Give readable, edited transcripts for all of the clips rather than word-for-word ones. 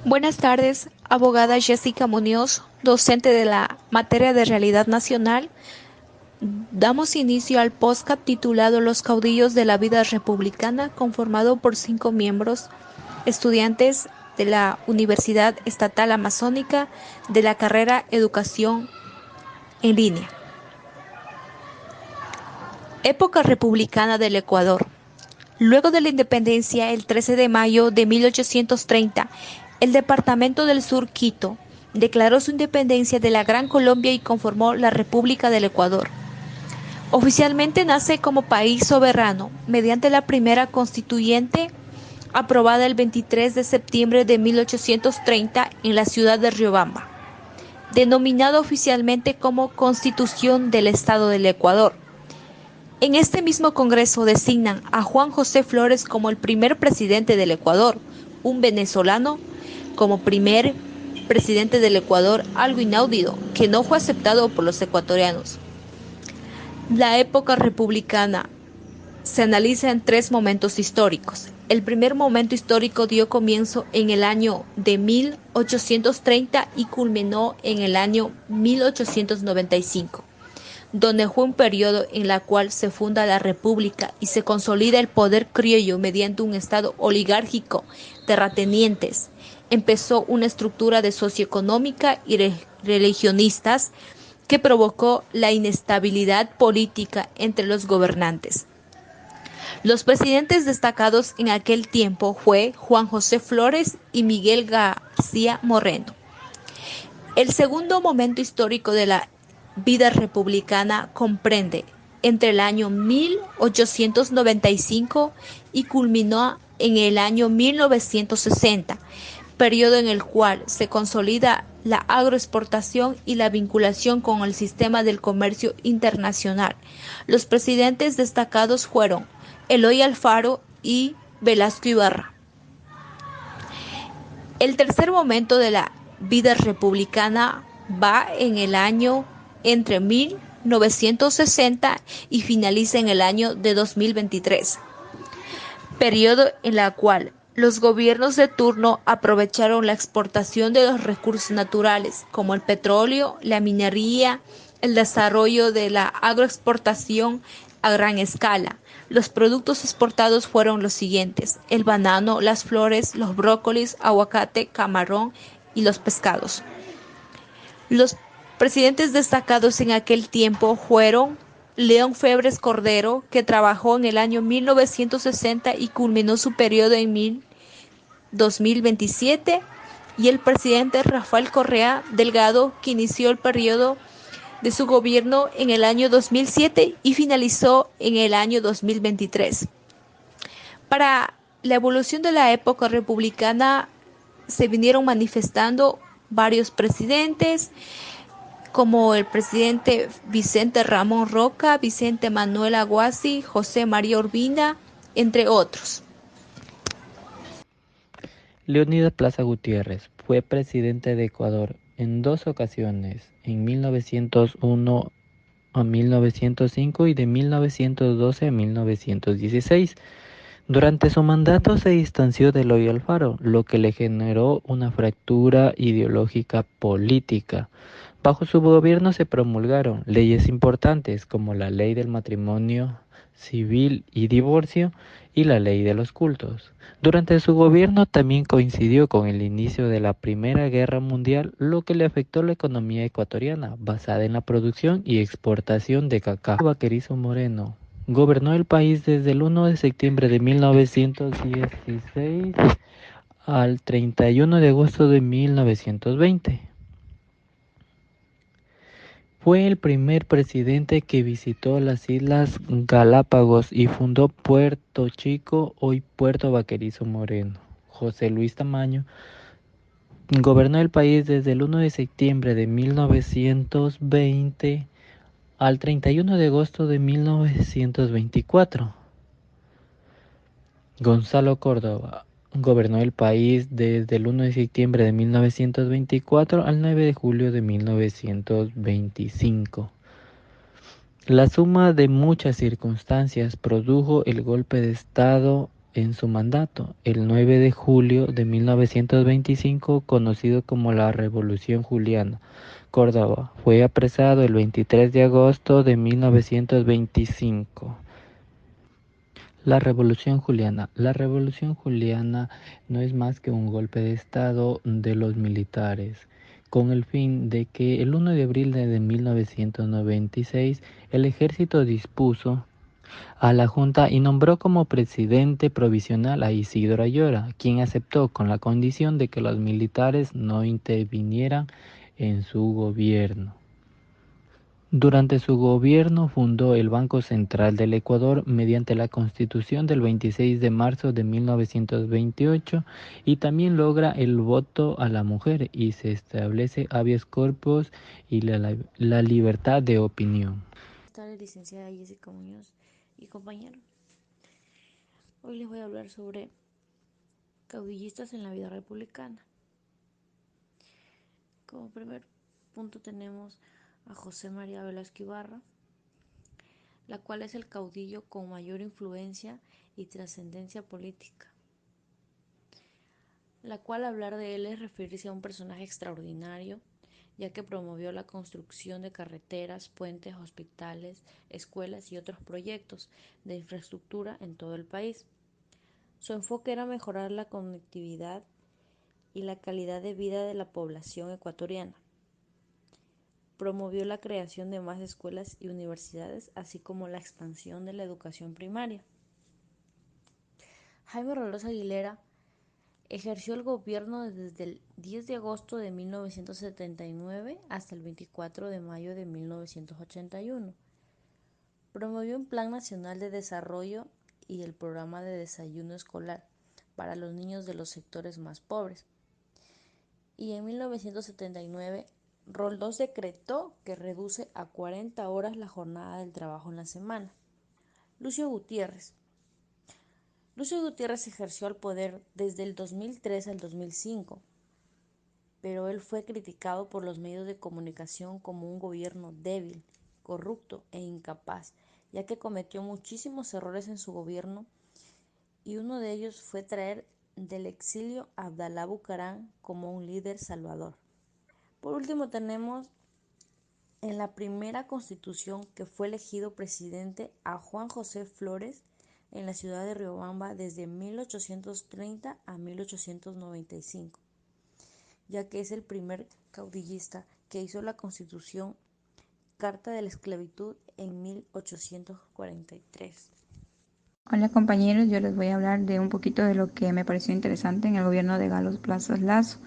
Buenas tardes, abogada Jessica Muñoz, docente de la materia de Realidad Nacional. Damos inicio al podcast titulado Los caudillos de la vida republicana, conformado por 5 miembros, estudiantes de la Universidad Estatal Amazónica de la carrera Educación en Línea. Época republicana del Ecuador. Luego de la independencia, el 13 de mayo de 1830, el Departamento del Sur, Quito, declaró su independencia de la Gran Colombia y conformó la República del Ecuador. Oficialmente nace como país soberano mediante la primera constituyente aprobada el 23 de septiembre de 1830 en la ciudad de Riobamba, denominada oficialmente como Constitución del Estado del Ecuador. En este mismo Congreso designan a Juan José Flores como el primer presidente del Ecuador, un venezolano como primer presidente del Ecuador, algo inaudito que no fue aceptado por los ecuatorianos. La época republicana se analiza en 3 momentos históricos. El primer momento histórico dio comienzo en el año de 1830 y culminó en el año 1895. Donde fue un periodo en el cual se funda la República y se consolida el poder criollo mediante un estado oligárquico, terratenientes. Empezó una estructura de socioeconómica y religionistas que provocó la inestabilidad política entre los gobernantes. Los presidentes destacados en aquel tiempo fue Juan José Flores y Miguel García Moreno. El segundo momento histórico de la vida republicana comprende entre el año 1895 y culminó en el año 1960, periodo en el cual se consolida la agroexportación y la vinculación con el sistema del comercio internacional. Los presidentes destacados fueron Eloy Alfaro y Velasco Ibarra. El tercer momento de la vida republicana va en el año entre 1960 y finaliza en el año de 2023, periodo en el cual los gobiernos de turno aprovecharon la exportación de los recursos naturales como el petróleo, la minería, el desarrollo de la agroexportación a gran escala. Los productos exportados fueron los siguientes: el banano, las flores, los brócolis, aguacate, camarón y los pescados. Los presidentes destacados en aquel tiempo fueron León Febres Cordero, que trabajó en el año 1960 y culminó su periodo en 2027, y el presidente Rafael Correa Delgado, que inició el periodo de su gobierno en el año 2007 y finalizó en el año 2023. Para la evolución de la época republicana se vinieron manifestando varios presidentes, como el presidente Vicente Ramón Roca, Vicente Manuel Aguasi, José María Urbina, entre otros. Leonidas Plaza Gutiérrez fue presidente de Ecuador en 2 ocasiones, en 1901 a 1905 y de 1912 a 1916. Durante su mandato se distanció de Eloy Alfaro, lo que le generó una fractura ideológica política. Bajo su gobierno se promulgaron leyes importantes como la ley del matrimonio civil y divorcio y la ley de los cultos. Durante su gobierno también coincidió con el inicio de la Primera Guerra Mundial, lo que le afectó la economía ecuatoriana, basada en la producción y exportación de cacao. Baquerizo Moreno gobernó el país desde el 1 de septiembre de 1916 al 31 de agosto de 1920. Fue el primer presidente que visitó las Islas Galápagos y fundó Puerto Chico, hoy Puerto Baquerizo Moreno. José Luis Tamayo gobernó el país desde el 1 de septiembre de 1920 al 31 de agosto de 1924. Gonzalo Córdoba gobernó el país desde el 1 de septiembre de 1924 al 9 de julio de 1925. La suma de muchas circunstancias produjo el golpe de Estado en su mandato, el 9 de julio de 1925, conocido como la Revolución Juliana. Córdoba fue apresado el 23 de agosto de 1925. La Revolución Juliana. La Revolución Juliana no es más que un golpe de estado de los militares, con el fin de que el 1 de abril de 1996 el ejército dispuso a la Junta y nombró como presidente provisional a Isidro Ayora, quien aceptó con la condición de que los militares no intervinieran en su gobierno. Durante su gobierno fundó el Banco Central del Ecuador mediante la Constitución del 26 de marzo de 1928 y también logra el voto a la mujer y se establece habeas corpus y la libertad de opinión. Tardes, licenciada Jessica Muñoz y compañeros. Hoy les voy a hablar sobre caudillistas en la vida republicana. Como primer punto tenemos a José María Velasco Ibarra, la cual es el caudillo con mayor influencia y trascendencia política, la cual hablar de él es referirse a un personaje extraordinario, ya que promovió la construcción de carreteras, puentes, hospitales, escuelas y otros proyectos de infraestructura en todo el país. Su enfoque era mejorar la conectividad y la calidad de vida de la población ecuatoriana. Promovió la creación de más escuelas y universidades, así como la expansión de la educación primaria. Jaime Rolós Aguilera ejerció el gobierno desde el 10 de agosto de 1979 hasta el 24 de mayo de 1981. Promovió un Plan Nacional de Desarrollo y el programa de desayuno escolar para los niños de los sectores más pobres. Y en 1979, Roldós decretó que reduce a 40 horas la jornada del trabajo en la semana. Lucio Gutiérrez. Lucio Gutiérrez ejerció el poder desde el 2003 al 2005, pero él fue criticado por los medios de comunicación como un gobierno débil, corrupto e incapaz, ya que cometió muchísimos errores en su gobierno y uno de ellos fue traer del exilio a Abdalá Bucaram como un líder salvador. Por último tenemos en la primera constitución que fue elegido presidente a Juan José Flores en la ciudad de Riobamba desde 1830 a 1895, ya que es el primer caudillista que hizo la constitución Carta de la Esclavitud en 1843. Hola compañeros, yo les voy a hablar de un poquito de lo que me pareció interesante en el gobierno de Carlos Plaza Lazo.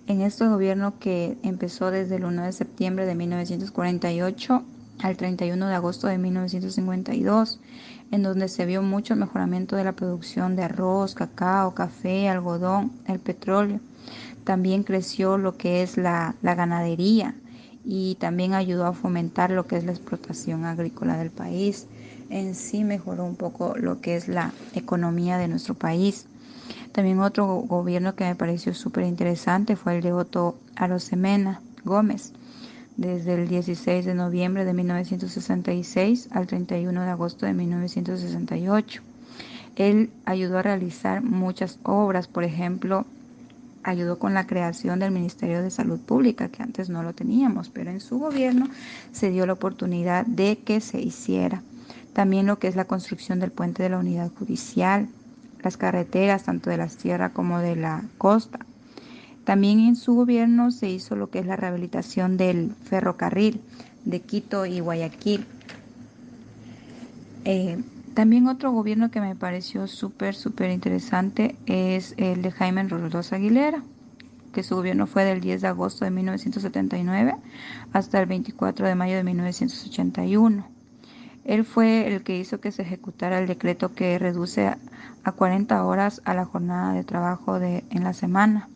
En este gobierno que empezó desde el 1 de septiembre de 1948 al 31 de agosto de 1952, en donde se vio mucho el mejoramiento de la producción de arroz, cacao, café, algodón, el petróleo. También creció lo que es la ganadería y también ayudó a fomentar lo que es la explotación agrícola del país. En sí mejoró un poco lo que es la economía de nuestro país. También otro gobierno que me pareció súper interesante fue el de Otto Arosemena Gómez, desde el 16 de noviembre de 1966 al 31 de agosto de 1968. Él ayudó a realizar muchas obras, por ejemplo, ayudó con la creación del Ministerio de Salud Pública, que antes no lo teníamos, pero en su gobierno se dio la oportunidad de que se hiciera. También lo que es la construcción del puente de la unidad judicial, las carreteras tanto de la sierra como de la costa. También en su gobierno se hizo lo que es la rehabilitación del ferrocarril de Quito y Guayaquil. También otro gobierno que me pareció súper interesante es el de Jaime Rolós Aguilera, que su gobierno fue del 10 de agosto de 1979 hasta el 24 de mayo de 1981. Él fue el que hizo que se ejecutara el decreto que reduce a 40 horas a la jornada de trabajo en la semana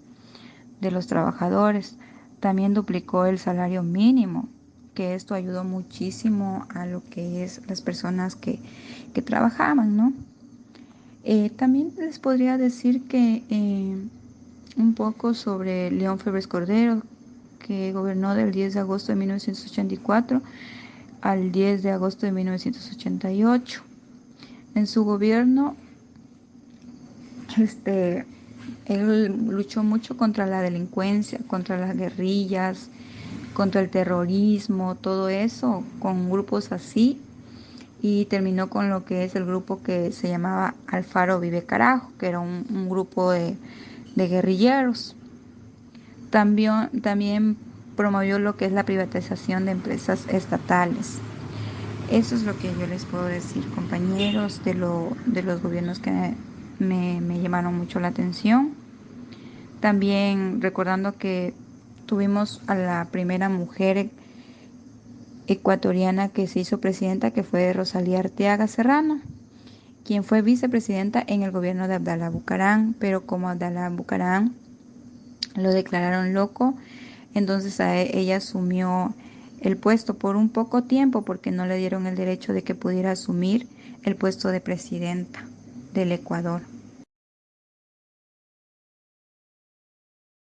de los trabajadores. También duplicó el salario mínimo, que esto ayudó muchísimo a lo que es las personas que trabajaban, ¿no? También les podría decir que un poco sobre León Febres Cordero, que gobernó del 10 de agosto de 1984 al 10 de agosto de 1988. En su gobierno Él luchó mucho contra la delincuencia, contra las guerrillas, contra el terrorismo, todo eso, con grupos así, y terminó con lo que es el grupo que se llamaba Alfaro Vive Carajo, que era un grupo de guerrilleros. También promovió lo que es la privatización de empresas estatales. Eso es lo que yo les puedo decir, compañeros, de los gobiernos que me llamaron mucho la atención. También recordando que tuvimos a la primera mujer ecuatoriana que se hizo presidenta, que fue Rosalía Arteaga Serrano, quien fue vicepresidenta en el gobierno de Abdalá Bucaram, pero como Abdalá Bucaram lo declararon loco, entonces ella asumió el puesto por un poco tiempo porque no le dieron el derecho de que pudiera asumir el puesto de presidenta del Ecuador.